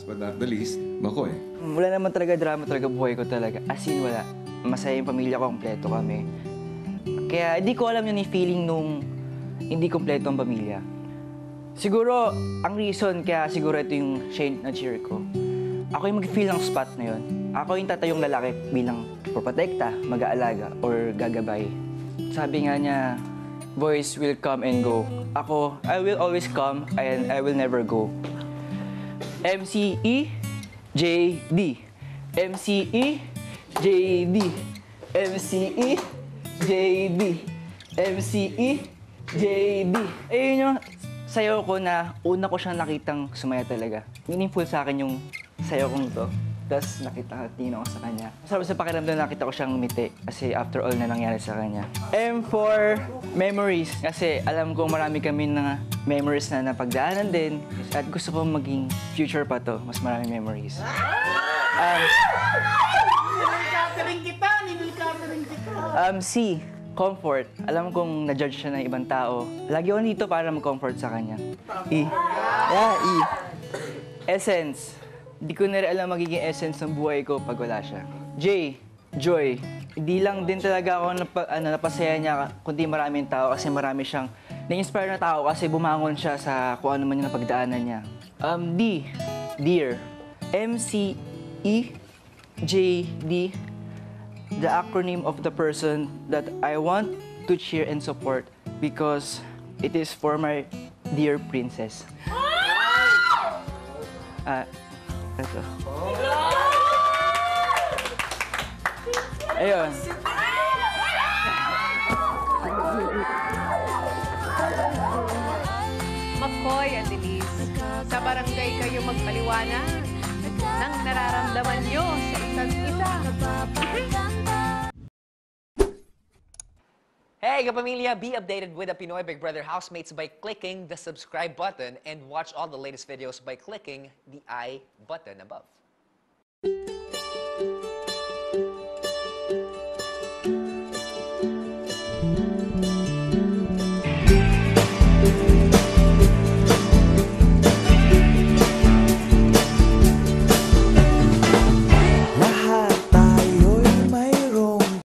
last but not the least, Makoy. Wala naman talaga drama talaga buhay ko talaga. As in, wala. Masaya yung pamilya ko, kompleto kami. Kaya hindi ko alam yun yung feeling nung hindi kompleto ang pamilya. Siguro, ang reason kaya siguro ito yung shade na cheer ko. Ako yung mag-feel ng spot na yun. Ako yung tatayong lalaki bilang protekta, mag-aalaga, or gagabay. Sabi nga niya, boys will come and go. Ako, I will always come and I will never go. MCE, JD. MCE, JD. MCE, JD. MCE, JD. Ayun yung sayaw ko na una ko siyang nakitang sumaya talaga. Meaningful sa akin yung sayaw kong to. Tapos nakita-tingin ako sa kanya. Masarap sa pakiramdam na nakita ko siyang ngumiti kasi after all na nangyari sa kanya. M for memories. Kasi alam kong marami kami na memories na napagdaanan din. At gusto ko maging future pa to. Mas marami memories. C. Comfort. Alam kong na-judge siya ng ibang tao. Lagi ako dito para mag-comfort sa kanya. E. Yeah, E. Essence. Hindi ko na rin alam magiging essence ng buhay ko pag wala siya. J. Joy. Hindi lang din talaga ako napasaya niya kundi maraming tao kasi marami siyang na-inspire na tao kasi bumangon siya sa kung ano man yung napagdaanan niya. D. Dear. M-C-E-J-D. The acronym of the person that I want to cheer and support because it is for my dear princess. Ito. Ayun. Makoy at Denise, sa barangay kayo magpaliwanag ng nararamdaman nyo sa isa't isa. Hey, kapamilya! Be updated with the Pinoy Big Brother housemates by clicking the subscribe button and watch all the latest videos by clicking the I button above.